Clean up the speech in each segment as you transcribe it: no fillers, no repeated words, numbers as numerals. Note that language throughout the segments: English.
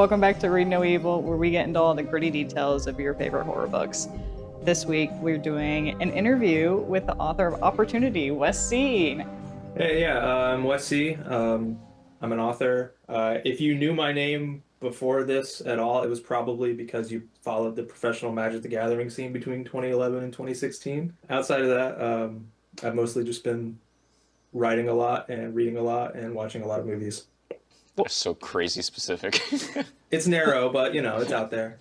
Welcome back to Read No Evil, where we get into all the gritty details of your favorite horror books. This week, we're doing an interview with the author of Opportunity, Wes See. Hey, yeah, I'm Wes See. I'm an author. If you knew my name before this at all, it was probably because you followed the professional Magic the Gathering scene between 2011 and 2016. Outside of that, I've mostly just been writing a lot and reading a lot and watching a lot of movies. That's so crazy specific. It's narrow, but it's out there.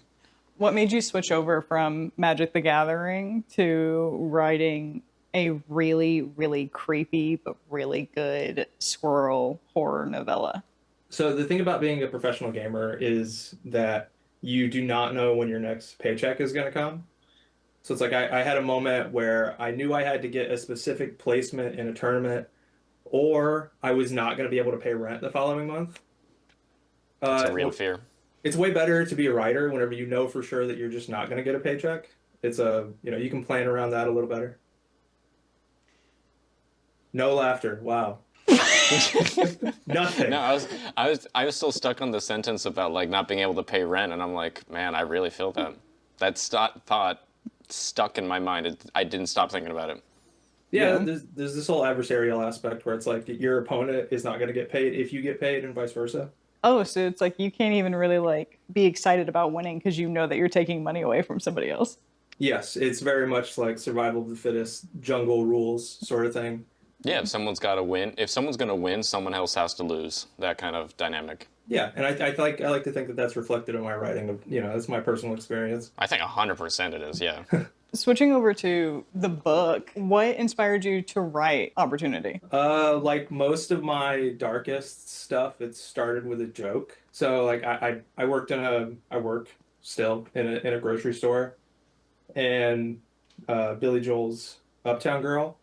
What made you switch over from Magic the Gathering to writing a really, really creepy but really good squirrel horror novella? So the thing about being a professional gamer is that you do not know when your next paycheck is going to come. So it's like I had a moment where I knew I had to get a specific placement in a tournament, or I was not going to be able to pay rent the following month. It's a Uh, real fear. it's way better to be a writer whenever you know for sure that you're just not going to get a paycheck. You can plan around that a little better. No laughter. Wow. Nothing. No, I was still stuck on the sentence about like not being able to pay rent, and I'm like, man, I really feel that. Thought stuck in my mind. I didn't stop thinking about it. Yeah, Yeah. there's this whole adversarial aspect where it's like your opponent is not going to get paid if you get paid and vice versa. Oh, so it's like you can't even really like be excited about winning because you know that you're taking money away from somebody else. Yes, it's very much like survival of the fittest, jungle rules sort of thing. Yeah, if someone's got to win, if someone's gonna win, someone else has to lose. That kind of dynamic. Yeah, and I like to think that that's reflected in my writing of, that's my personal experience. I think 100% it is. Yeah. Switching over to the book, what inspired you to write Opportunity? Like most of my darkest stuff, it started with a joke. So like I work still in a grocery store, and Billy Joel's Uptown Girl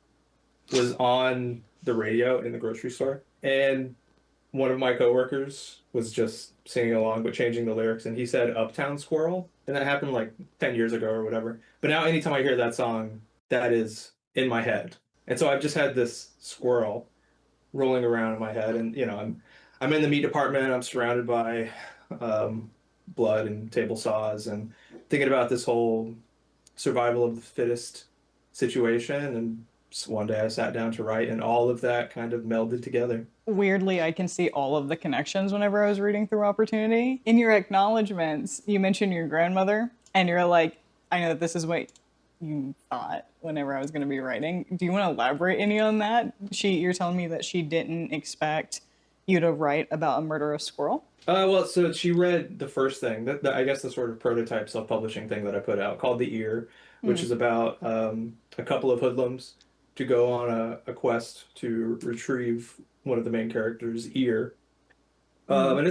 was on the radio in the grocery store, and one of my coworkers was just singing along but changing the lyrics, and he said Uptown Squirrel, and that happened like 10 years ago or whatever. But now anytime I hear that song, that is in my head. And so I've just had this squirrel rolling around in my head, and I'm in the meat department. I'm surrounded by blood and table saws, and thinking about this whole survival of the fittest situation. And just one day I sat down to write, and all of that kind of melded together. Weirdly, I can see all of the connections whenever I was reading through Opportunity. In your acknowledgments, you mentioned your grandmother, and you're like, I know that this is what you thought whenever I was going to be writing. Do you want to elaborate any on that? You're telling me that she didn't expect you to write about a murderous squirrel? Well, so she read the first thing, I guess the sort of prototype self-publishing thing that I put out called The Ear, which Mm. is about a couple of hoodlums to go on a quest to retrieve one of the main characters' ear. Mm. And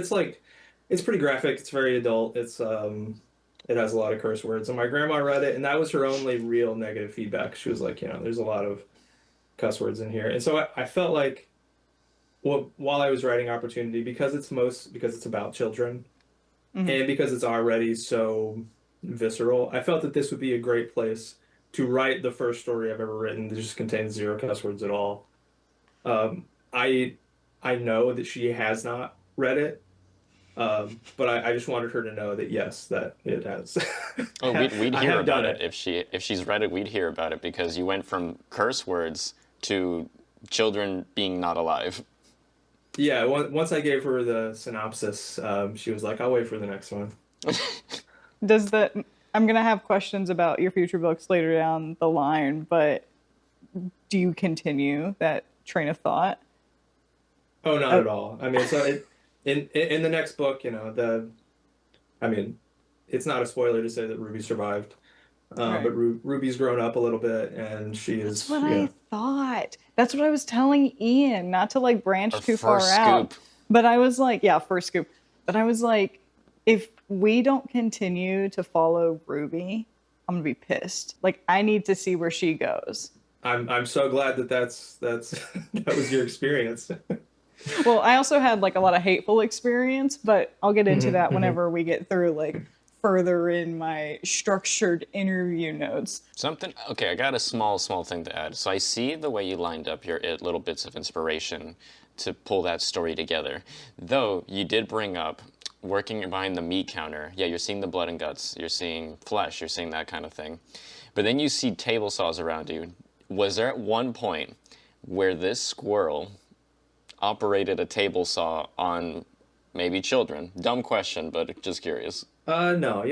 it's pretty graphic. It's very adult. It has a lot of curse words. And my grandma read it, and that was her only real negative feedback. She was like, there's a lot of cuss words in here. And so I felt like, well, while I was writing Opportunity, because it's about children, Mhm. and because it's already so visceral, I felt that this would be a great place to write the first story I've ever written that just contains zero cuss words at all. Um, I I know that she has not read it, but I just wanted her to know that yes, that it has. Oh, we'd I hear have done about it it. if she's read it. We'd hear about it because you went from curse words to children being not alive. Yeah, once I gave her the synopsis, she was like, "I'll wait for the next one." Does the I'm gonna have questions about your future books later down the line, but do you continue that train of thought? Oh, not Oh, at all. I mean, so in the next book, I mean, it's not a spoiler to say that Ruby survived, right. but Ruby's grown up a little bit, and she That's is, what I thought. That's what I was telling Ian, not to like Our branch too far first out. scoop. But I was like, yeah, first scoop. But I was like, if we don't continue to follow Ruby, I'm gonna be pissed. Like I need to see where she goes. I'm so glad that that's that was your experience. Well, I also had like a lot of hateful experience, but I'll get into Mhm, that mhm. whenever we get through like further in my structured interview notes. Something, okay, I got a small thing to add. So I see the way you lined up your little bits of inspiration to pull that story together. Though you did bring up working behind the meat counter, yeah, you're seeing the blood and guts, you're seeing flesh, you're seeing that kind of thing. But then you see table saws around you. Was there at one point where this squirrel operated a table saw on maybe children? Dumb question, but just curious. No,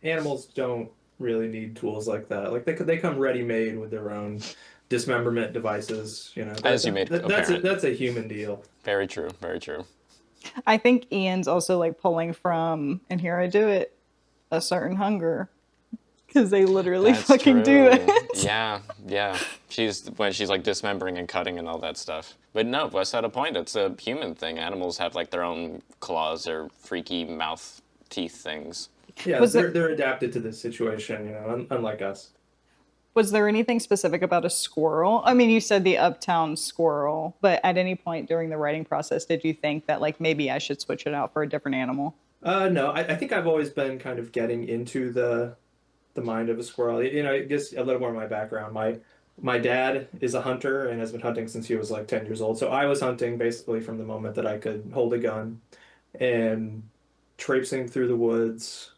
animals don't really need tools like that. Like they come ready-made with their own dismemberment devices. As you made apparent. That's a human deal. Very true, very true. I think Ian's also like pulling from, and here I do it, a certain hunger. Because they literally That's fucking do true. it. Yeah, yeah. When she's like dismembering and cutting and all that stuff. But no, Wes had a point. It's a human thing. Animals have like their own claws or freaky mouth teeth things. Yeah, Was they're adapted to this situation, unlike us. Was there anything specific about a squirrel? I mean, you said the uptown squirrel, but at any point during the writing process, did you think that like maybe I should switch it out for a different animal? No, I think I've always been kind of getting into the mind of a squirrel. I guess a little more of my background. My dad is a hunter and has been hunting since he was like 10 years old. So I was hunting basically from the moment that I could hold a gun and traipsing through the woods,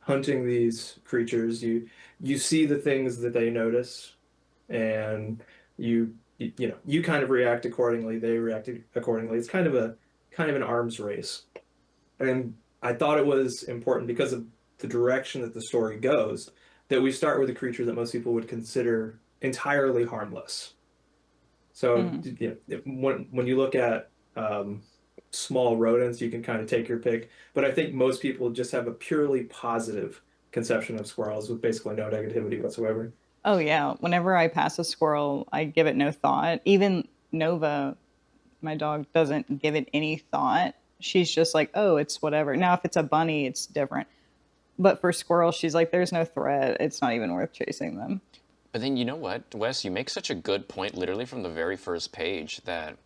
hunting these creatures. You see the things that they notice, and you kind of react accordingly. They react accordingly. It's kind of an arms race, and I thought it was important because of the direction that the story goes that we start with a creature that most people would consider entirely harmless. So Mm. when you look at small rodents, you can kind of take your pick. But I think most people just have a purely positive conception of squirrels with basically no negativity whatsoever. Oh yeah. Whenever I pass a squirrel, I give it no thought. Even Nova, my dog, doesn't give it any thought. She's just like, oh, it's whatever. Now, if it's a bunny, it's different. But for squirrels, she's like, there's no threat. It's not even worth chasing them. But then you know what, Wes, you make such a good point literally from the very first page that,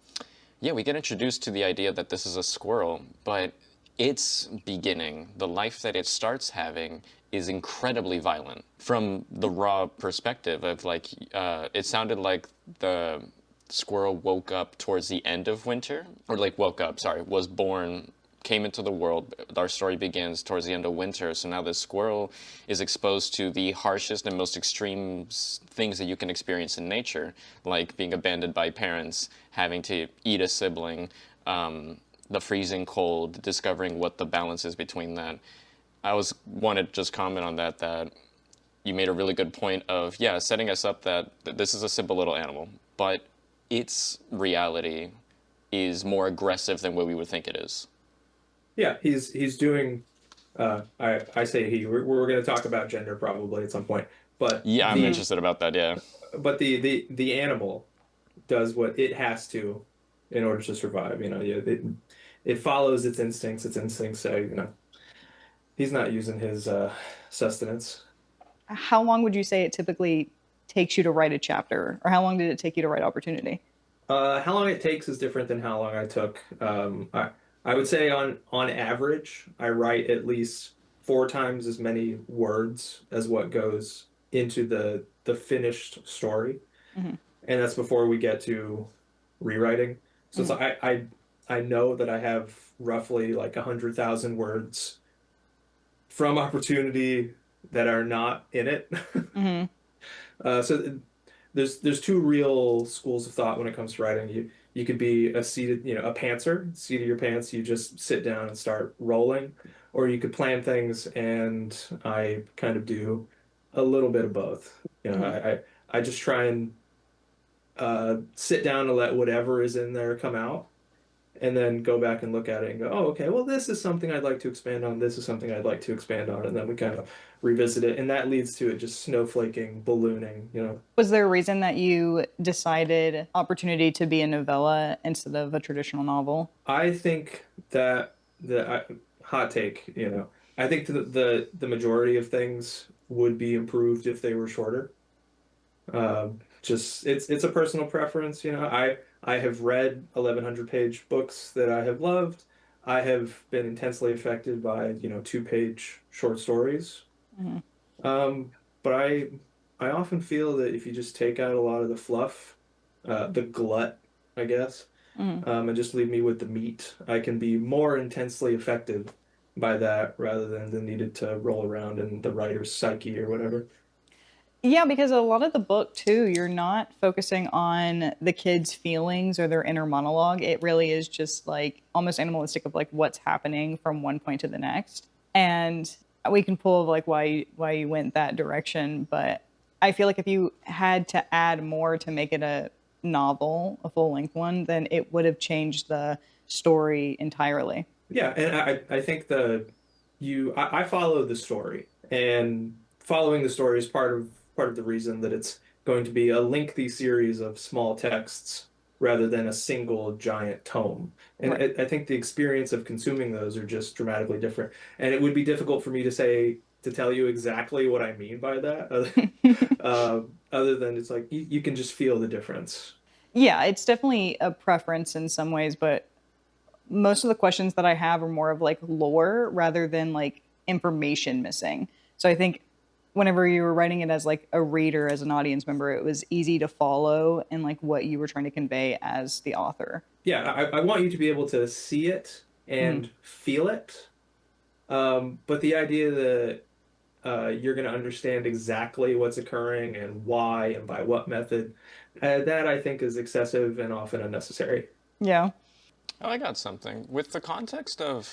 yeah, we get introduced to the idea that this is a squirrel, but its beginning, the life that it starts having, is incredibly violent. From the raw perspective of like, it sounded like the squirrel woke up towards the end of winter, or like woke up, sorry, was born, came into the world. Our story begins towards the end of winter, so now this squirrel is exposed to the harshest and most extreme things that you can experience in nature, like being abandoned by parents, having to eat a sibling, the freezing cold, discovering what the balance is between that. Wanted to just comment on that you made a really good point of, yeah, setting us up that this is a simple little animal, but its reality is more aggressive than what we would think it is. Yeah, he's doing. I say he. We're going to talk about gender probably at some point, but Yeah, I'm the interested about that, yeah. but the animal does what it has to in order to survive. It follows its instincts. Its instincts say, he's not using his sustenance. How long would you say it typically takes you to write a chapter? Or how long did it take you to write Opportunity? How long it takes is different than how long I took. I would say on average, I write at least 4 times as many words as what goes into the finished story, Mm-hmm. and that's before we get to rewriting. So it's Mm-hmm. like I know that I have roughly like 100,000 words from Opportunity that are not in it. Mm-hmm. So there's two real schools of thought when it comes to writing. You could be a seated, a pantser, seat of your pants. You just sit down and start rolling, or you could plan things, and I kind of do a little bit of both. Mm-hmm. I just try and sit down and let whatever is in there come out, and then go back and look at it and go, oh, okay, well, this is something I'd like to expand on. This is something I'd like to expand on, and then we kind of revisit it, and that leads to it just snowflaking, ballooning. Was there a reason that you decided Opportunity to be a novella instead of a traditional novel? I think that hot take, I think the majority of things would be improved if they were shorter. Just it's a personal preference, I have read 1,100-page books that I have loved. I have been intensely affected by, 2-page short stories. Mm-hmm. But I often feel that if you just take out a lot of the fluff, the glut, I guess, and just leave me with the meat. I can be more intensely affected by that rather than the needed to roll around in the writer's psyche or whatever. Yeah, because a lot of the book too, you're not focusing on the kids' feelings or their inner monologue. It really is just like almost animalistic of like what's happening from one point to the next. And we can pull like why you went that direction, but I feel like if you had to add more to make it a novel, a full-length one, then it would have changed the story entirely. Yeah, and I think I follow the story, and following the story is part of the reason that it's going to be a lengthy series of small texts rather than a single giant tome. And Right. I think the experience of consuming those are just dramatically different. And it would be difficult for me to tell you exactly what I mean by that, other than it's like you can just feel the difference. Yeah, it's definitely a preference in some ways, but most of the questions that I have are more of like lore rather than like information missing. So I think whenever you were writing it as like a reader, as an audience member, it was easy to follow and like what you were trying to convey as the author. Yeah, I want you to be able to see it Mm. and feel it. But the idea that you're going to understand exactly what's occurring and why and by what method, that I think is excessive and often unnecessary. Yeah. Oh, I got something. With the context of,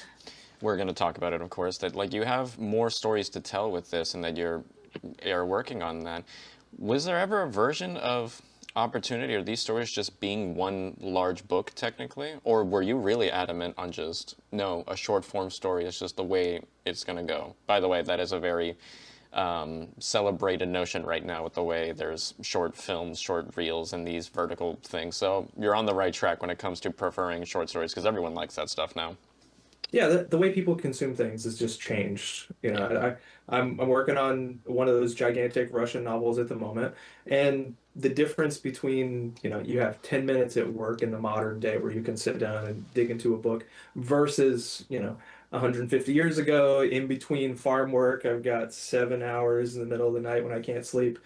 we're going to talk about it, of course, that like you have more stories to tell with this, and that you're working on that. Was there ever a version of Opportunity, or these stories just being one large book technically, or were you really adamant on just no, a short form story is just the way it's going to go? By the way, that is a very celebrated notion right now with the way there's short films, short reels, and these vertical things. So you're on the right track when it comes to preferring short stories because everyone likes that stuff now. Yeah, the way people consume things has just changed. Yeah. I'm working on one of those gigantic Russian novels at the moment, and the difference between, you have 10 minutes at work in the modern day where you can sit down and dig into a book versus, 150 years ago in between farm work, I've got 7 hours in the middle of the night when I can't sleep.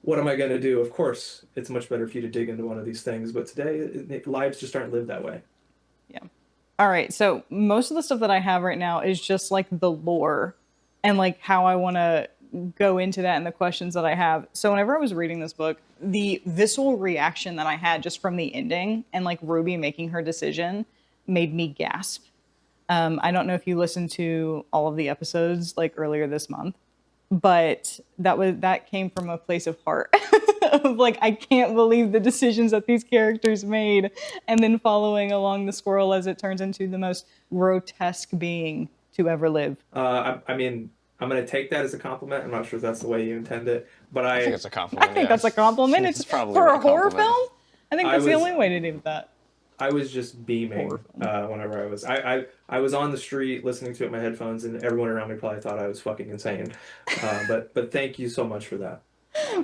What am I going to do? Of course, it's much better for you to dig into one of these things, but today lives just aren't lived that way. Yeah. All right. So most of the stuff that I have right now is just like the lore and like how I want to go into that and the questions that I have. So whenever I was reading this book, the visceral reaction that I had just from the ending and like Ruby making her decision made me gasp. I don't know if you listened to all of the episodes like earlier this month, but that came from a place of heart of like I can't believe the decisions that these characters made, and then following along the squirrel as it turns into the most grotesque being to ever live. I mean, I'm going to take that as a compliment. I'm not sure if that's the way you intend it, but I think it's a I compliment, think yeah. that's a compliment. It's It's probably for a a horror compliment. film. I think I that's the was only way to do that. I was just Horror beaming film. whenever I was on the street listening to it in my headphones, and everyone around me probably thought I was fucking insane. But thank you so much for that.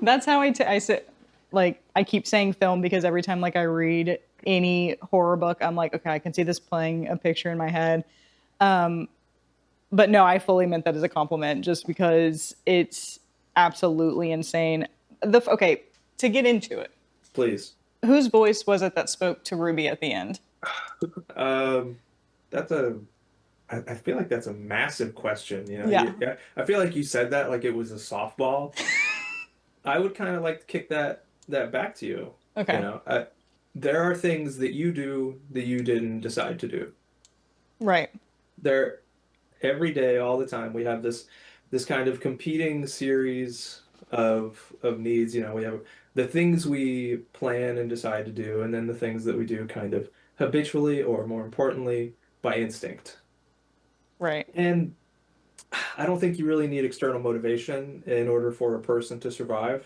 That's how I sit. Like I keep saying film because every time like I read any horror book, I'm like, okay, I can see this playing a picture in my head. But no, I fully meant that as a compliment, just because it's absolutely insane. Okay, to get into it, Please. whose voice was it that spoke to Ruby at the end? Um, that's a I feel like that's a massive question. Yeah. Yeah, I feel like you said that like it was a softball. I would kind of like to kick that back to you. You Okay. know, there are things that you do that you didn't decide to do. Right. There, every day, all the time, we have this kind of competing series of needs. We have the things we plan and decide to do, and then the things that we do kind of habitually, or more importantly, by instinct. Right. And I don't think you really need external motivation in order for a person to survive.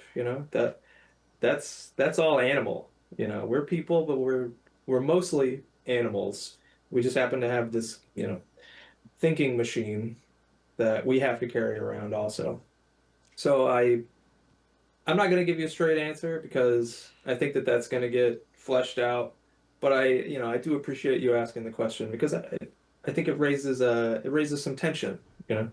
That's all animal. We're people, but we're mostly animals. We just happen to have this, thinking machine that we have to carry around also. So I'm not going to give you a straight answer because I think that that's going to get fleshed out. But I do appreciate you asking the question because I think it raises some tension, you know.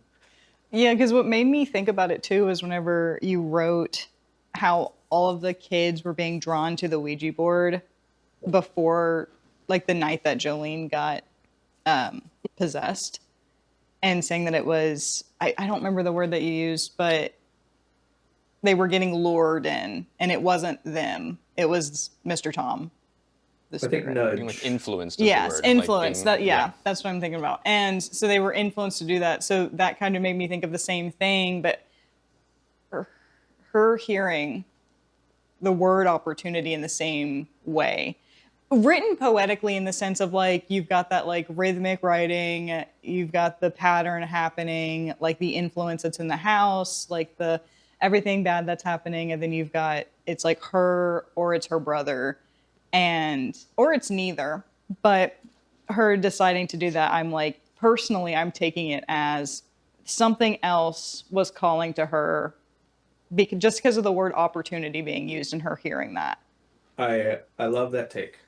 Yeah, because what made me think about it too is whenever you wrote how all of the kids were being drawn to the Ouija board before like the night that Jolene got possessed, and saying that it was, I don't remember the word that you used, but they were getting lured in, and it wasn't them. It was Mr. Tom, the I think spirit. I think like nudge. influenced is Yes, the word. influence. Like That being, yeah, that's what I'm thinking about. And so they were influenced to do that. So that kind of made me think of the same thing, but her hearing the word opportunity in the same way. Written poetically in the sense of like you've got that like rhythmic writing, you've got the pattern happening, like the influence that's in the house, like the everything bad that's happening, and then you've got it's like her or it's her brother, and or it's neither. But her deciding to do that, I'm like personally, I'm taking it as something else was calling to her just because of the word opportunity being used and her hearing that. I love that take.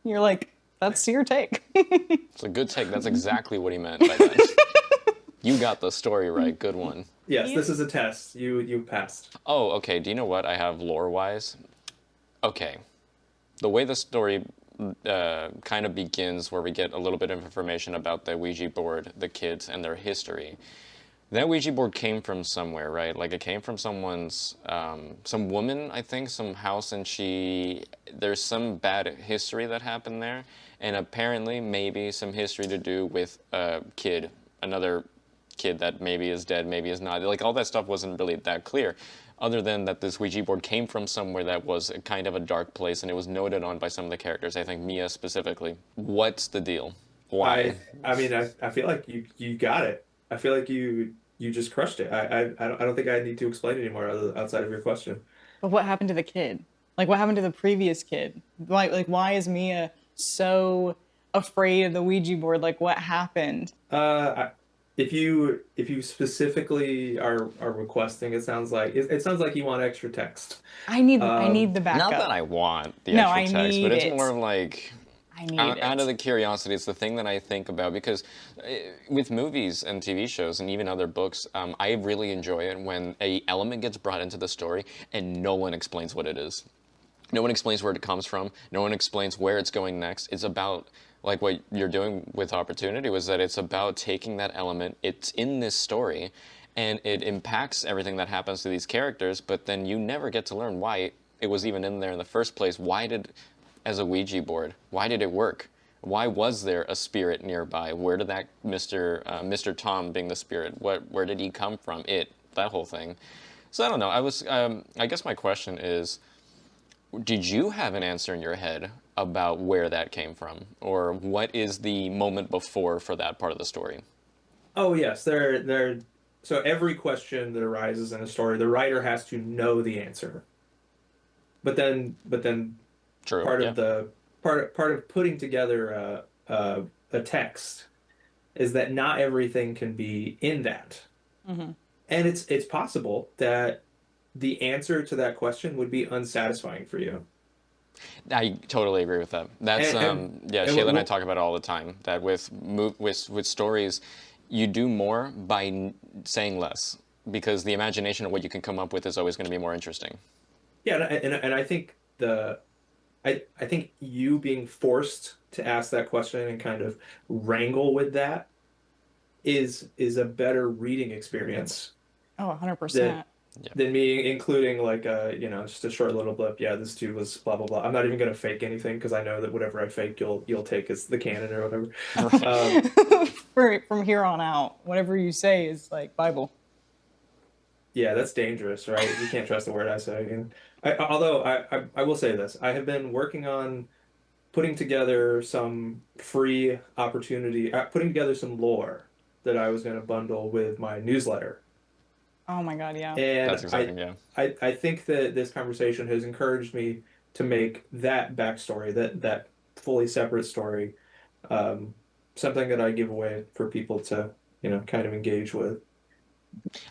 You're like, that's your take. it's a good take. That's exactly what he meant by that. You got the story right. Good one. Yes, Yeah. this is a test. You passed. Oh, okay. Do you know what I have lore-wise? Okay. The way the story kind of begins, where we get a little bit of information about the Ouija board, the kids, and their history. That Ouija board came from somewhere, right? Like it came from someone's, some woman, I think, some house, and there's some bad history that happened there, and apparently maybe some history to do with a kid, another kid that maybe is dead, maybe is not. Like all that stuff wasn't really that clear, other than that this Ouija board came from somewhere that was kind of a dark place, and it was noted on by some of the characters. I think Mia specifically. What's the deal? Why? I mean I feel like you got it. I feel like you just crushed it. I don't think I need to explain anymore outside of your question. But what happened to the kid? Like, what happened to the previous kid? Why is Mia so afraid of the Ouija board? Like, what happened? If you specifically are requesting, it sounds like you want extra text. I need the Not backup. that I want the No, extra I text, but need it's it. more of like I need out of it. the curiosity. It's the thing that I think about because with movies and TV shows and even other books, I really enjoy it when a element gets brought into the story and no one explains what it is. No one explains where it comes from. No one explains where it's going next. It's about like what you're doing with Opportunity was that it's about taking that element. It's in this story, and it impacts everything that happens to these characters. But then you never get to learn why it was even in there in the first place. Why did, as a Ouija board, why did it work? Why was there a spirit nearby? Where did that Mr. Tom being the spirit? Where did he come from? That whole thing. So I don't know. I guess my question is, did you have an answer in your head about where that came from, or what is the moment before for that part of the story? Oh yes, there. So every question that arises in a story, the writer has to know the answer. But then True. part Yeah. of the part of putting together a text is that not everything can be in that. Mm-hmm. And it's possible that the answer to that question would be unsatisfying for you. I totally agree with that. That's yeah. And Shayla and I talk about it all the time. That with stories, you do more by saying less because the imagination of what you can come up with is always going to be more interesting. yeah, and I think I think you being forced to ask that question and kind of wrangle with that is a better reading experience Oh, than 100%. Yeah. than me including like just a short little blip. Yeah, this dude was blah blah blah. I'm not even gonna fake anything because I know that whatever I fake, you'll take as the canon or whatever. From here on out, whatever you say is like Bible. Yeah, that's dangerous, right? You can't trust the word I say. And although I will say this, I have been working on putting together some free opportunity, putting together some lore that I was going to bundle with my newsletter. Oh my God, yeah. And That's exciting. Yeah. I think that this conversation has encouraged me to make that backstory, that fully separate story, um, something that I give away for people to, kind of engage with.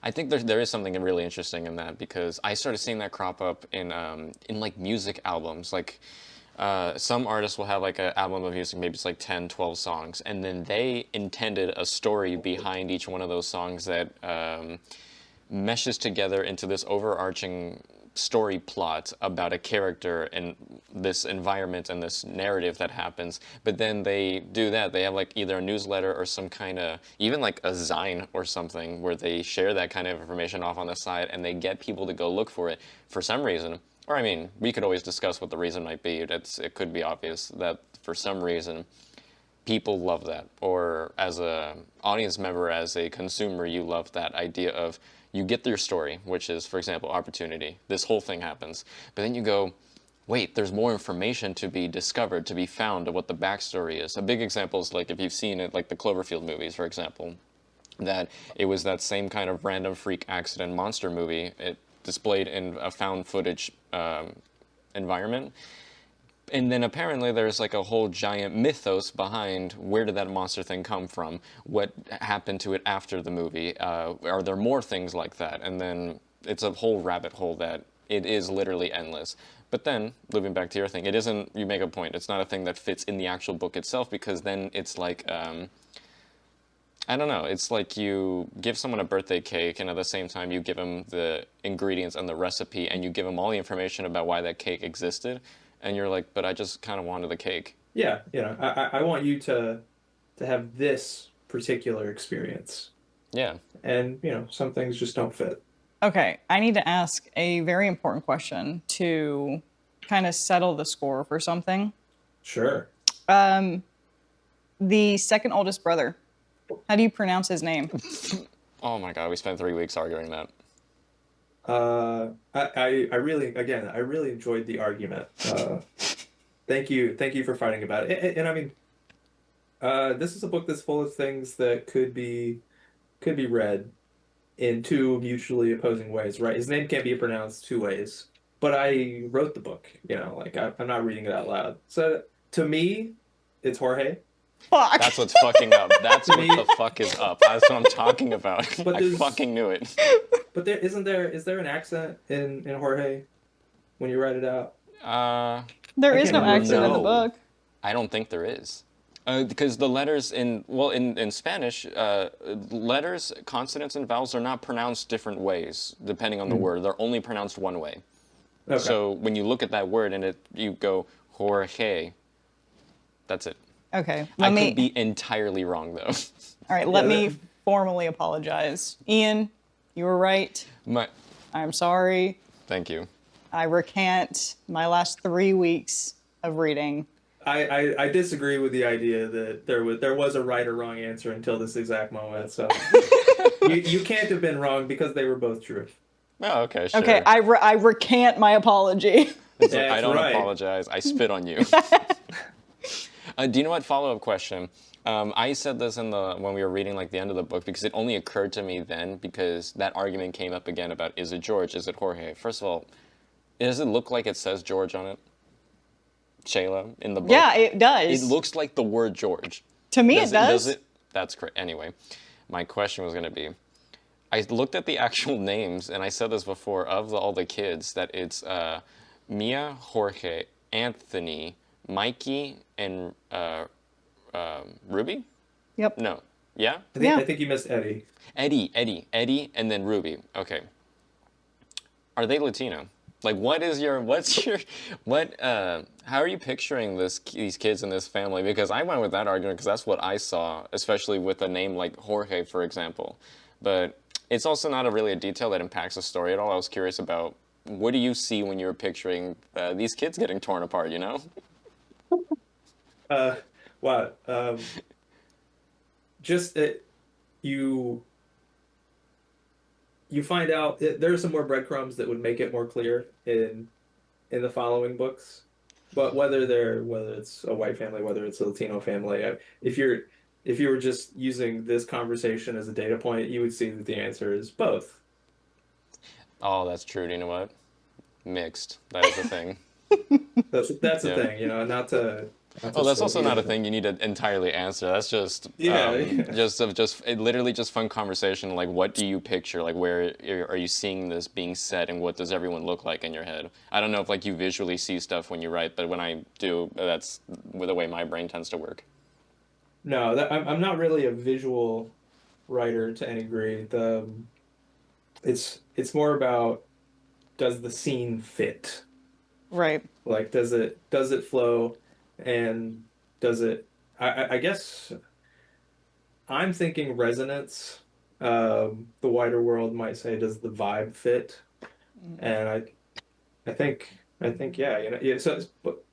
I think there is something really interesting in that because I started seeing that crop up in like music albums. Like some artists will have like an album of music, maybe it's like 10, 12 songs, and then they intended a story behind each one of those songs that meshes together into this overarching story plot about a character and this environment and this narrative that happens, but then they do that. They have like either a newsletter or some kind of, even like a zine or something where they share that kind of information off on the side and they get people to go look for it for some reason. Or I mean, we could always discuss what the reason might be. It could be obvious that for some reason people love that, or as a audience member, as a consumer, you love that idea of you get your story, which is, for example, opportunity. This whole thing happens, but then you go, wait, there's more information to be discovered, to be found, of what the backstory is. A big example is like if you've seen it, like the Cloverfield movies, for example, that it was that same kind of random freak accident monster movie. It displayed in a found footage environment. And then apparently there's like a whole giant mythos behind where did that monster thing come from? What happened to it after the movie? Are there more things like that? And then it's a whole rabbit hole that it is literally endless. But then, moving back to your thing, it isn't, you make a point, it's not a thing that fits in the actual book itself, because then it's like, I don't know, it's like you give someone a birthday cake and at the same time you give them the ingredients and the recipe and you give them all the information about why that cake existed. And you're like, but I just kind of wanted the cake. Yeah, I want you to have this particular experience. Yeah. And, some things just don't fit. Okay, I need to ask a very important question to kind of settle the score for something. Sure. The second oldest brother. How do you pronounce his name? Oh my God, we spent 3 weeks arguing that. I really enjoyed the argument. Thank you for fighting about it. And I mean, this is a book that's full of things that could be read in two mutually opposing ways, right? His name can't be pronounced two ways, but I wrote the book, like I'm not reading it out loud. So to me, it's Jorge. Fuck. That's what's fucking up. That's what the fuck is up. That's what I'm talking about. But I fucking knew it. But is there an accent in Jorge when you write it out? There is no remember. accent in the book. I don't think there is. Because the letters in Spanish, letters, consonants, and vowels are not pronounced different ways depending on the word. They're only pronounced one way. Okay. So when you look at that word and you go Jorge, that's it. Okay. I could be entirely wrong though. All right, let me formally apologize. Ian, you were right. I'm sorry. Thank you. I recant my last 3 weeks of reading. I disagree with the idea that there was a right or wrong answer until this exact moment. So you can't have been wrong because they were both true. Oh, okay, sure. Okay, I recant my apology. I don't apologize. I spit on you. Do you know what? Follow-up question. I said this when we were reading like the end of the book because it only occurred to me then because that argument came up again about is it George, is it Jorge? First of all, does it look like it says George on it? Shaela in the book? Yeah, it does. It looks like the word George. To me, it does. Does it? That's correct. Anyway, my question was going to be, I looked at the actual names, and I said this before, of all the kids, that it's Mia, Jorge, Anthony, Mikey, and Ruby? Yep. No. Yeah? I think you missed Eddie. Eddie, and then Ruby. Okay. Are they Latino? Like, how are you picturing these kids in this family? Because I went with that argument because that's what I saw, especially with a name like Jorge, for example. But it's also not really a detail that impacts the story at all. I was curious about, what do you see when you're picturing these kids getting torn apart, you know? Wow. Just that you find out there are some more breadcrumbs that would make it more clear in the following books. But whether it's a white family, whether it's a Latino family, if you were just using this conversation as a data point, you would see that the answer is both. Oh, that's true. Do you know what? Mixed. That is the thing. That's the thing, not to. That's also not a thing you need to entirely answer. That's just literally just fun conversation. Like, what do you picture? Like, where are you seeing this being said, and what does everyone look like in your head? I don't know if like you visually see stuff when you write, but when I do, that's the way my brain tends to work. No, I'm not really a visual writer to any degree. It's more about does the scene fit? Right. Like, does it flow, and does it? I guess I'm thinking resonance. The wider world might say, does the vibe fit? And I think yeah, you know, yeah. So, but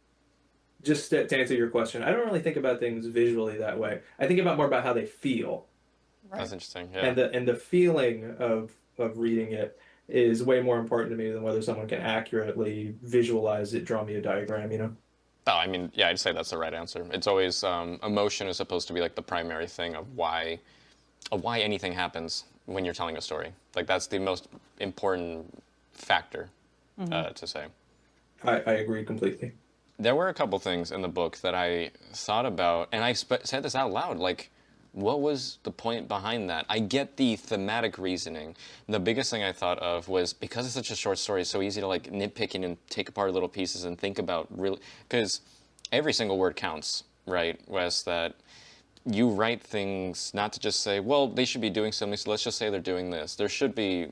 just to answer your question, I don't really think about things visually that way. I think about more about how they feel, Right. That's interesting. Yeah. and the feeling of reading it is way more important to me than whether someone can accurately visualize it, draw me a diagram, you know? Oh, I mean, yeah, I'd say that's the right answer. It's always emotion is supposed to be like the primary thing of why anything happens when you're telling a story. Like that's the most important factor to say. I agree completely. There were a couple things in the book that I thought about, and I said this out loud. Like, what was the point behind that? I get the thematic reasoning. The biggest thing I thought of was because it's such a short story, it's so easy to like nitpick and take apart little pieces and think about really because every single word counts, right, Wes? That you write things not to just say, well, they should be doing something, so let's just say they're doing this. There should be,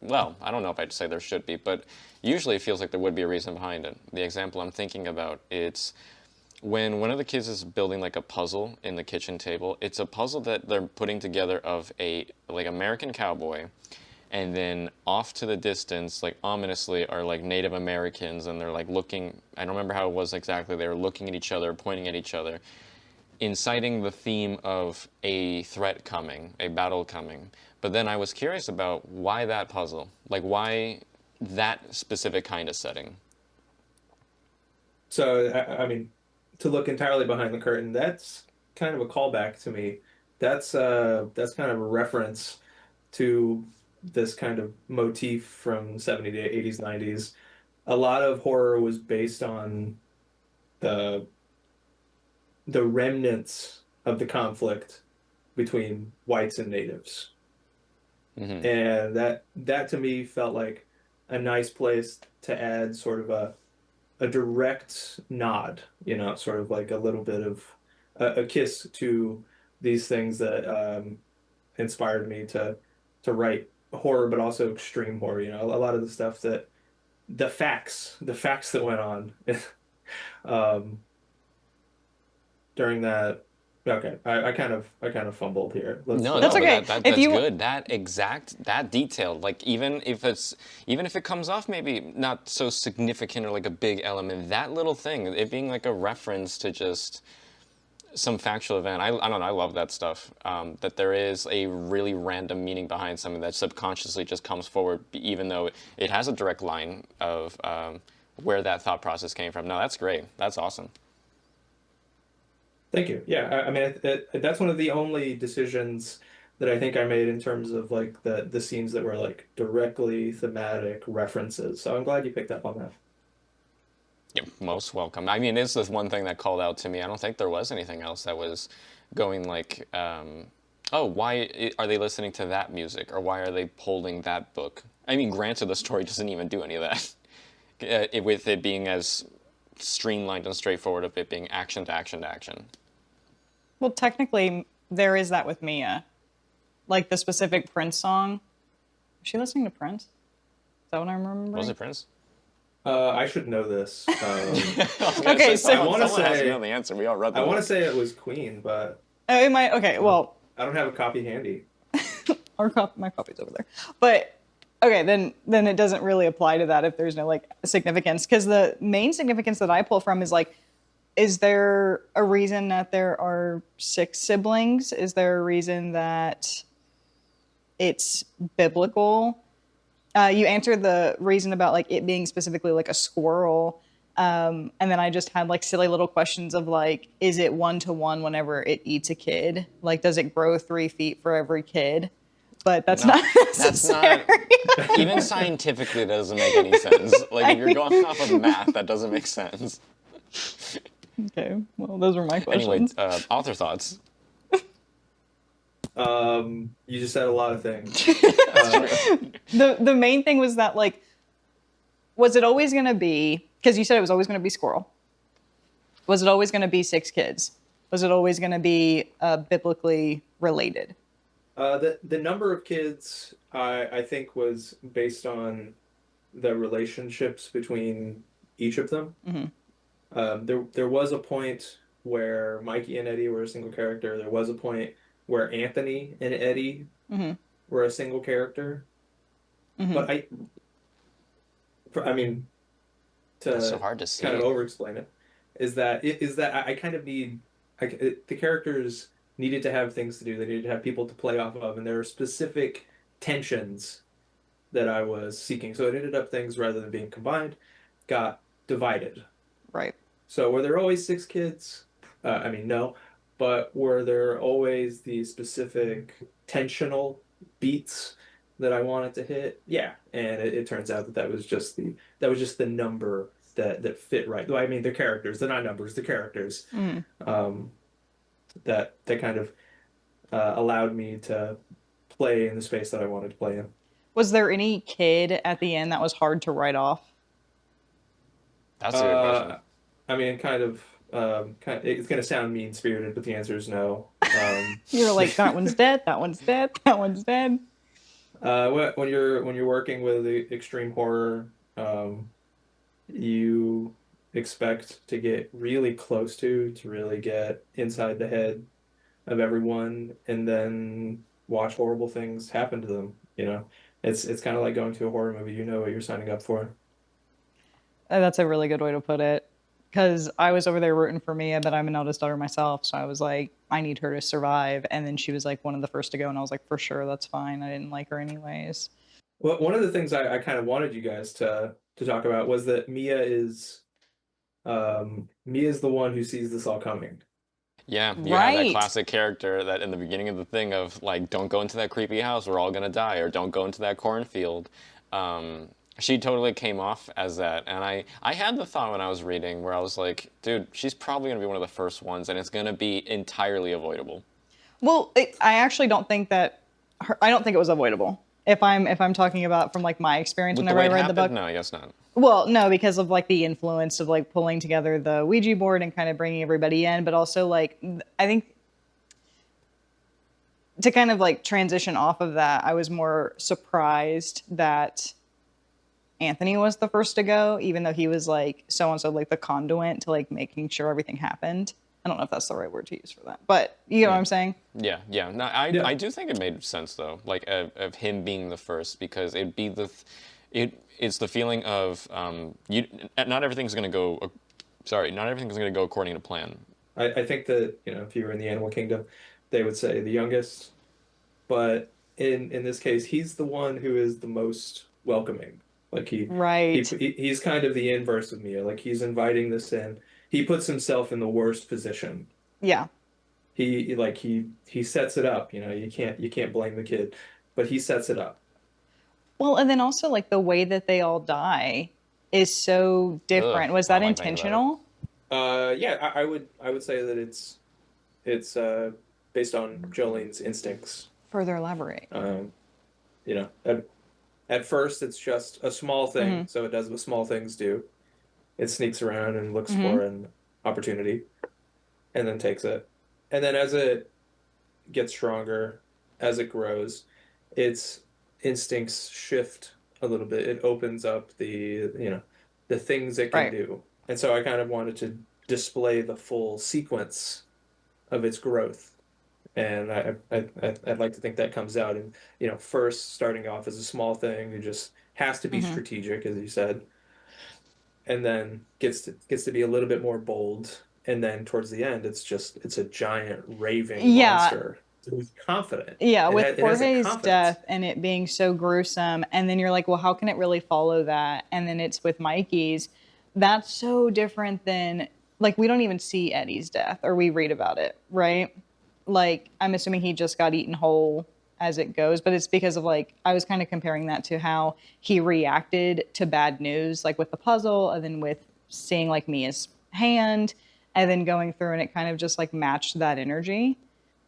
well, I don't know if I'd say there should be, but usually it feels like there would be a reason behind it. The example I'm thinking about, it's when one of the kids is building like a puzzle in the kitchen table. It's a puzzle that they're putting together of a like American cowboy, and then off to the distance, like ominously, are like Native Americans, and they're like looking. I don't remember how it was exactly. They were looking at each other, pointing at each other, inciting the theme of a threat coming, a battle coming. But then I was curious about why that puzzle, like why that specific kind of setting. So, I mean, to look entirely behind the curtain, that's kind of a callback to me. That's kind of a reference to this kind of motif from 70s to 80s, 90s. A lot of horror was based on the the remnants of the conflict between whites and natives. Hmm. And that to me felt like a nice place to add sort of a direct nod, you know, sort of like a little bit of a kiss to these things that inspired me to write horror, but also extreme horror. You know, a lot of the stuff that the facts that went on um, during that. Okay, I kind of fumbled here. No, Let's That's no, but okay. If that's you good. That detail, like even if it comes off maybe not so significant or like a big element, that little thing, it being like a reference to just some factual event. I don't know. I love that stuff. That there is a really random meaning behind something that subconsciously just comes forward, even though it has a direct line of where that thought process came from. No, that's great. That's awesome. Thank you. Yeah, I mean, that's one of the only decisions that I think I made in terms of like the scenes that were like directly thematic references. So I'm glad you picked up on that. You're most welcome. I mean, this is one thing that called out to me. I don't think there was anything else that was going like, oh, are they listening to that music, or why are they holding that book? I mean, granted, the story doesn't even do any of that. With it being as streamlined and straightforward of it being action to action to action. well, technically, there is that with Mia, like the specific Prince song. Is she listening to Prince? Is that what I'm remembering? Was it Prince? I should know this. Okay, so- I want to someone has to say know the answer. We all read the I want to book. say it was Queen, but It might. Okay, well, I don't have a copy handy. my copy's over there. But okay, then it doesn't really apply to that if there's no like significance, because the main significance that I pull from is like, is there a reason that there are 6 siblings? Is there a reason that it's biblical? You answered the reason about like it being specifically like a squirrel. And then I just had like silly little questions of like, is it 1-to-1 whenever it eats a kid? Like, does it grow 3 feet for every kid? But that's No, not that's necessary. not even scientifically. That doesn't make any sense. Like if you're going off of math, that doesn't make sense. Okay, well, those were my Anyway, questions. author thoughts. You just said a lot of things. The main thing was that like, was it always going to be, because you said it was always going to be squirrel. Was it always going to be 6 kids? Was it always going to be biblically related? The number of kids I think was based on the relationships between each of them. There was a point where Mikey and Eddie were a single character. There was a point where Anthony and Eddie were a single character. But I mean, That's so to hard to kind of see. over-explain it, is that I kind of need the characters needed to have things to do. They needed to have people to play off of, and there are specific tensions that I was seeking. So it ended up things rather than being combined, got divided. Right. So were there always six kids? I mean, no. But were there always the specific tensional beats that I wanted to hit? Yeah. And it turns out that that was just the number that fit right. Well, I mean, the characters, they're not numbers, the characters. Um, that kind of allowed me to play in the space that I wanted to play in. Was there any kid at the end that was hard to write off? That's a good question. Uh, I mean, it's going to sound mean-spirited, but the answer is no. You're like, that one's dead, that one's dead, that one's dead. When you're working with the extreme horror, you expect to get really close to really get inside the head of everyone, and then watch horrible things happen to them. You know, it's kind of like going to a horror movie. You know what you're signing up for. That's a really good way to put it. Because I was over there rooting for Mia, but I'm an eldest daughter myself. So I was like, I need her to survive. And then she was like one of the first to go. And I was like, for sure, that's fine. I didn't like her anyways. Well, one of the things I kind of wanted you guys to talk about was that Mia's the one who sees this all coming. Yeah, you have that Right. classic character that in the beginning of the thing of like, don't go into that creepy house, we're all gonna die, or don't go into that cornfield. She totally came off as that, and I had the thought when I was reading where I was like, dude, she's probably gonna be one of the first ones, and it's gonna be entirely avoidable. Well, I actually don't think that I don't think it was avoidable. If I'm talking about from like my experience With the whenever way I it read happened, the book. no, I guess not. Well, no, because of like the influence of like pulling together the Ouija board and kind of bringing everybody in, but also like I think to kind of like transition off of that, I was more surprised that Anthony was the first to go, even though he was like so and so like the conduit to like making sure everything happened. I don't know if that's the right word to use for that, but you know what I'm saying? Yeah, yeah. No, Yeah. I do think it made sense though, like of him being the first, because it'd be it's the feeling of not everything's gonna go. Sorry, not everything's gonna go according to plan. I think that, you know, if you were in the animal kingdom, they would say the youngest, but in this case, he's the one who is the most welcoming. Like Right. he's kind of the inverse of Mia. Like he's inviting this in. He puts himself in the worst position. Yeah. He sets it up. You know, you can't blame the kid, but he sets it up. Well, and then also like the way that they all die is so Ugh, different. Was I that don't like thinking about it. intentional? Yeah, I would say that it's based on Jolene's instincts. Further elaborate. You know, at first it's just a small thing, so it does what small things do. It sneaks around and looks for an opportunity, and then takes it. And then as it gets stronger, as it grows, its instincts shift a little bit. It opens up the things it can Right. do. And so I kind of wanted to display the full sequence of its growth. And I'd like to think that comes out in, you know, first starting off as a small thing, it just has to be strategic, as you said, and then gets to be a little bit more bold, and then towards the end, it's a giant raving Yeah. monster who's confident. Yeah, with It has a Jorge's confidence. death and it being so gruesome, and then you're like, well, how can it really follow that? And then it's with Mikey's. That's so different than like we don't even see Eddie's death or we read about it, right? Like I'm assuming he just got eaten whole as it goes, but it's because of like I was kind of comparing that to how he reacted to bad news, like with the puzzle, and then with seeing like Mia's hand, and then going through and it kind of just like matched that energy.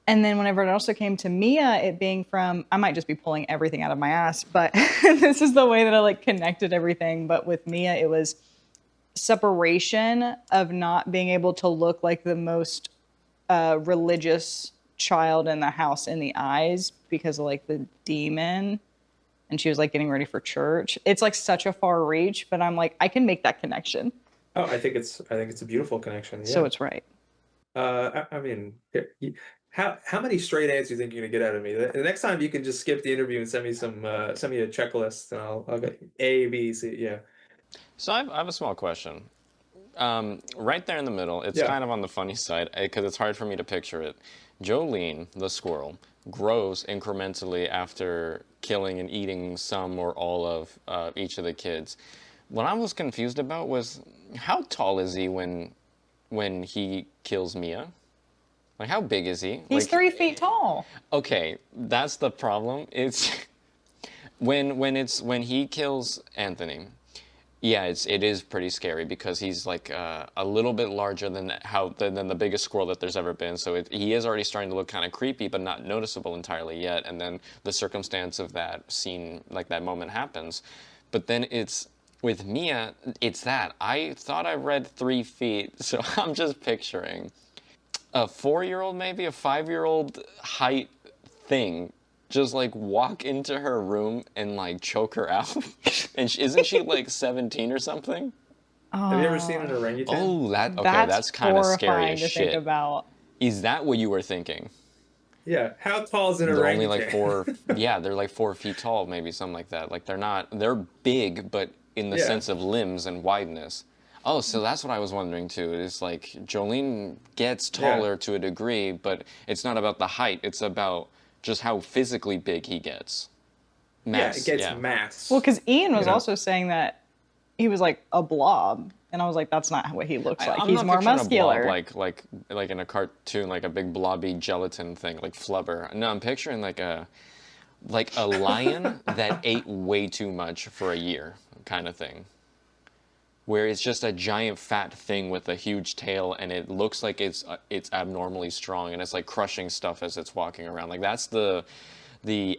And then whenever it also came to Mia, it being from, I might just be pulling everything out of my ass, but this is the way that I like connected everything. But with Mia, it was separation of not being able to look like the most religious child in the house in the eyes because of like the demon and she was like getting ready for church. It's like such a far reach, but I'm like, I can make that connection. Oh, I think it's a beautiful connection. So Yeah. it's right. I mean, how many straight A's do you think you're gonna get out of me? The next time you can just skip the interview and send me a checklist, and I'll go A, B, C. Yeah. So I have a small question. Right there in the middle, it's Yeah. kind of on the funny side because it's hard for me to picture it. Jolene, the squirrel, grows incrementally after killing and eating some or all of each of the kids. What I was confused about was how tall is he when he kills Mia? Like, how big is he? He's Like, 3 feet tall. okay, that's the problem. It's when he kills Anthony. Yeah, it is pretty scary because he's like a little bit larger than than the biggest squirrel that there's ever been. So he is already starting to look kind of creepy, but not noticeable entirely yet. And then the circumstance of that scene, like that moment, happens. But then it's with Mia, it's that I thought I read 3 feet, so I'm just picturing a 4-year-old, maybe a 5-year-old height thing just like walk into her room and like choke her out. And isn't she like 17 or something? Have you ever seen an orangutan? Oh, that's kind of scary horrifying as to shit. think about. Is that what you were thinking? Yeah. How tall is an They're only orangutan? like 4. Yeah, they're like 4 feet tall, maybe something like that. Like they're big, but in the Yeah. sense of limbs and wideness. Oh, so that's what I was wondering too. It's like Jolene gets taller to a degree, but it's not about the height. It's about just how physically big he gets. Mass, Yeah, it gets mass. Well, because Ian was You know? also saying that he was like a blob, and I was like, that's not what he looks like. I'm He's not more picturing muscular. a blob like in a cartoon, like a big blobby gelatin thing, like flubber. No, I'm picturing like a lion that ate way too much for a year, kind of thing. Where it's just a giant fat thing with a huge tail, and it looks like it's abnormally strong, and it's like crushing stuff as it's walking around. Like that's the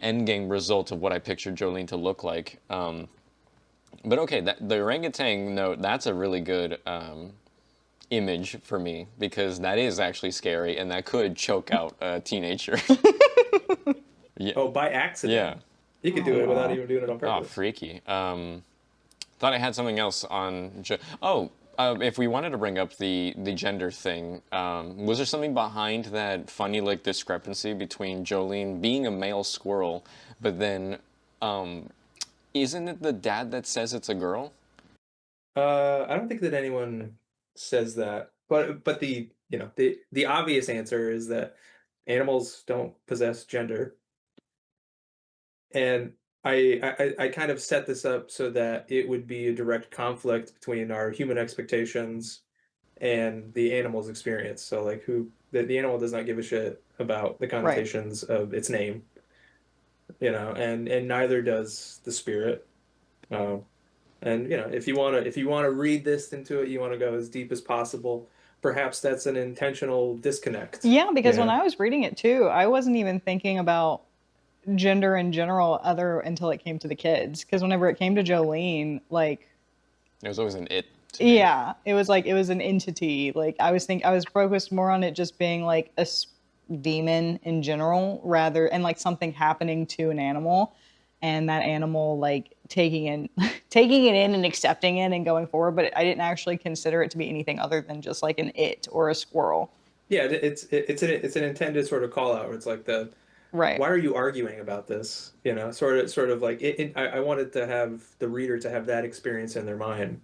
end game result of what I pictured Jolene to look like. But okay, the orangutan note, that's a really good image for me because that is actually scary, and that could choke out a teenager. Yeah. Oh, by accident. Yeah. You could do it without wow. even doing it on Oh, purpose. freaky. Thought I had something else on. If we wanted to bring up the gender thing, was there something behind that funny like discrepancy between Jolene being a male squirrel, but then isn't it the dad that says it's a girl? I don't think that anyone says that, but the obvious answer is that animals don't possess gender, and I kind of set this up so that it would be a direct conflict between our human expectations and the animal's experience. So like the animal does not give a shit about the connotations of its name, and neither does the spirit. Um, And if you want to read this into it, you want to go as deep as possible. Perhaps that's an intentional disconnect. Yeah, because when Yeah. I was reading it too, I wasn't even thinking about gender in general other until it came to the kids. Because whenever it came to Jolene, like, It was always an it to me. yeah, it was like it was an entity. Like I was focused more on it just being like a demon in general, rather and like something happening to an animal, and that animal like taking it in and accepting it and going forward. But I didn't actually consider it to be anything other than just like an it or a squirrel. Yeah, it's an intended sort of call out where it's like Right. why are you arguing about this? Sort of like I wanted to have the reader to have that experience in their mind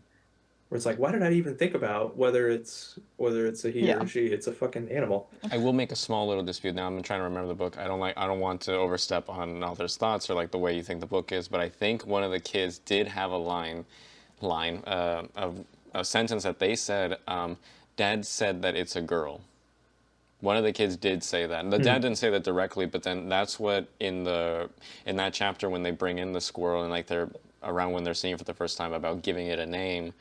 where it's like, why did I even think about whether it's a he or Yeah. a she? It's a fucking animal. I will make a small little dispute now. I'm trying to remember the book. I don't want to overstep on an author's thoughts or like the way you think the book is, but I think one of the kids did have a a sentence that they said. Dad said that it's a girl. One of the kids did say that. And the dad didn't say that directly, but then that's what in that chapter when they bring in the squirrel and like they're around when they're seeing it for the first time about giving it a name.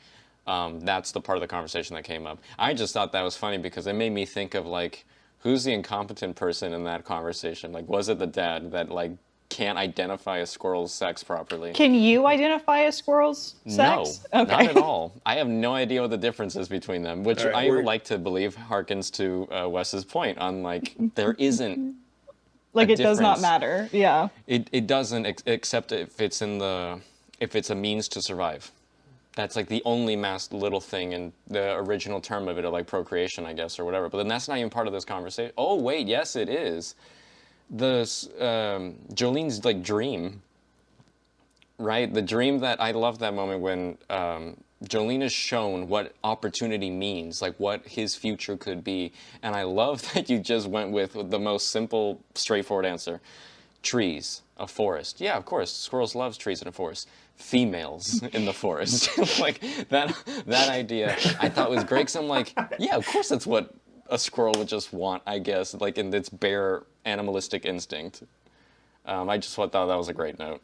That's the part of the conversation that came up. I just thought that was funny because it made me think of like, who's the incompetent person in that conversation? Like, was it the dad that like can't identify a squirrel's sex properly? Can you identify a squirrel's sex? No, Okay. not at all. I have no idea what the difference is between them, which All right, I would like to believe harkens to Wes's point on like there isn't Like, it does not difference. matter. Yeah. It doesn't, except if it's if it's a means to survive. That's like the only masked little thing in the original term of it, or like procreation, I guess, or whatever. But then that's not even part of this conversation. Oh wait, yes it is. The Jolene's like dream, right? The dream that I love that moment when Jolene is shown what opportunity means, like what his future could be. And I love that you just went with the most simple, straightforward answer. Trees, a forest. Yeah, of course, squirrels loves trees in a forest. Females in the forest. Like that idea I thought was great, because I'm like, yeah, of course that's what a squirrel would just want, I guess, like in its bare animalistic instinct. I just thought that was a great note.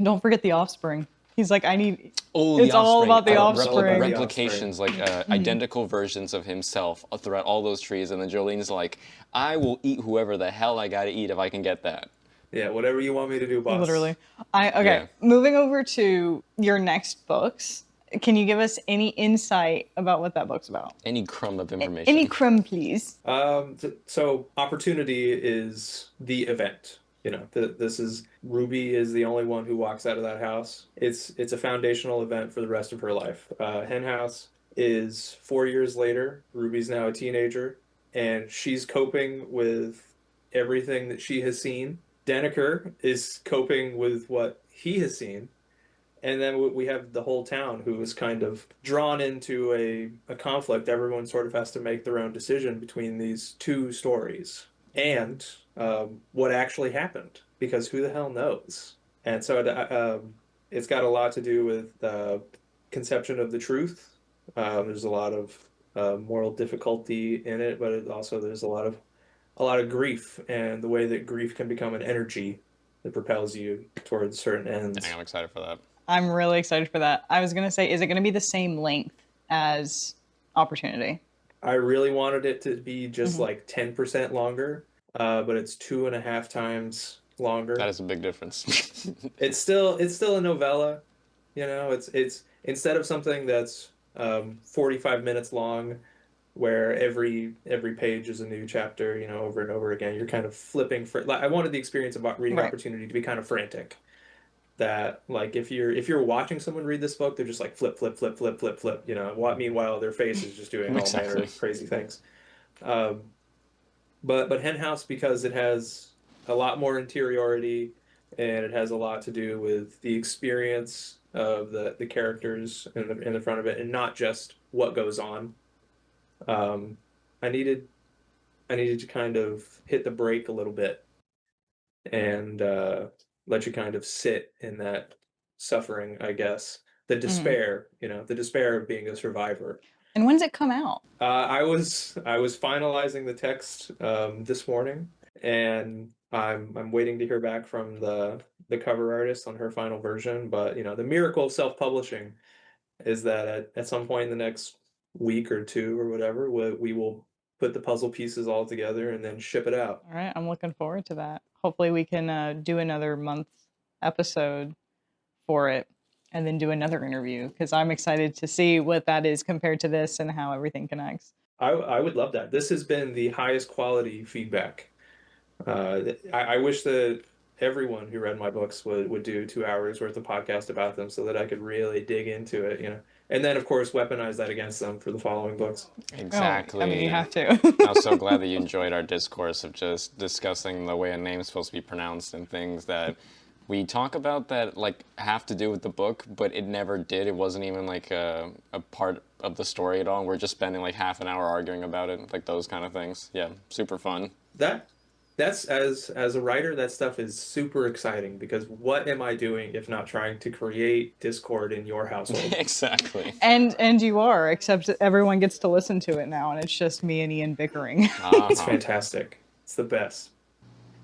Don't forget the offspring. He's like, I need. Oh, It's the all offspring. about the It's all about offspring. the Replications, like identical versions of himself throughout all those trees, and then Jolene's like, I will eat whoever the hell I gotta eat if I can get that. Yeah, whatever you want me to do, boss. Literally. Okay. Yeah. Moving over to your next books. Can you give us any insight about what that book's about? Any crumb of information. Any crumb, please. So opportunity is the event. This is Ruby is the only one who walks out of that house. It's a foundational event for the rest of her life. Hen House is 4 years later. Ruby's now a teenager, and she's coping with everything that she has seen. Deniker is coping with what he has seen. And then we have the whole town who is kind of drawn into a conflict. Everyone sort of has to make their own decision between these two stories and what actually happened, because who the hell knows? And so it's got a lot to do with the conception of the truth. There's a lot of moral difficulty in it, but there's a lot of grief, and the way that grief can become an energy that propels you towards certain ends. Dang, I'm excited for that. I'm really excited for that. I was going to say, is it going to be the same length as Opportunity? I really wanted it to be just like 10% longer, but it's 2.5 times longer. That is a big difference. It's still a novella, It's instead of something that's 45 minutes long, where every page is a new chapter, over and over again. You're kind of flipping for. Like, I wanted the experience of reading Right. Opportunity to be kind of frantic. That, like, if you're watching someone read this book, they're just like flip, flip, flip, flip, flip, flip. Meanwhile their face is just doing all manner of crazy things. But Hen House, because it has a lot more interiority, and it has a lot to do with the experience of the characters in the front of it, and not just what goes on. I needed to kind of hit the brake a little bit and let you kind of sit in that suffering, I guess. The despair, the despair of being a survivor. And when's it come out? I was finalizing the text this morning, and I'm waiting to hear back from the cover artist on her final version. But the miracle of self-publishing is that at some point in the next week or two or whatever, we will put the puzzle pieces all together and then ship it out. All right, I'm looking forward to that. Hopefully we can do another month episode for it, and then do another interview, because I'm excited to see what that is compared to this and how everything connects. I would love that. This has been the highest quality feedback. I wish that everyone who read my books would do 2 hours worth of podcast about them, so that I could really dig into it, and then of course weaponize that against them for the following books. Exactly. Oh, I mean, you have to. I was so glad that you enjoyed our discourse of just discussing the way a name's supposed to be pronounced and things that we talk about that like have to do with the book, but it never did. It wasn't even like a part of the story at all. We're just spending like half an hour arguing about it, like those kind of things. Yeah, super fun. That's as a writer, that stuff is super exciting, because what am I doing if not trying to create discord in your household? Exactly. And you are, except everyone gets to listen to it now, and it's just me and Ian bickering. It's fantastic. It's the best.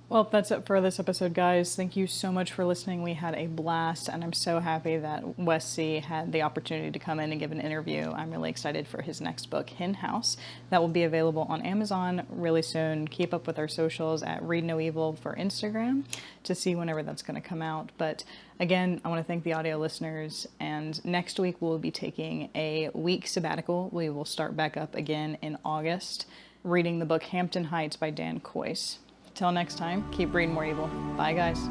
Well, that's it for this episode, guys. Thank you so much for listening. We had a blast, and I'm so happy that Wes See had the opportunity to come in and give an interview. I'm really excited for his next book, Hen House. That will be available on Amazon really soon. Keep up with our socials at Read No Evil for Instagram to see whenever that's going to come out. But again, I want to thank the audio listeners, and next week we'll be taking a week sabbatical. We will start back up again in August, reading the book Hampton Heights by Dan Coyce. Till next time, keep breeding more evil. Bye, guys.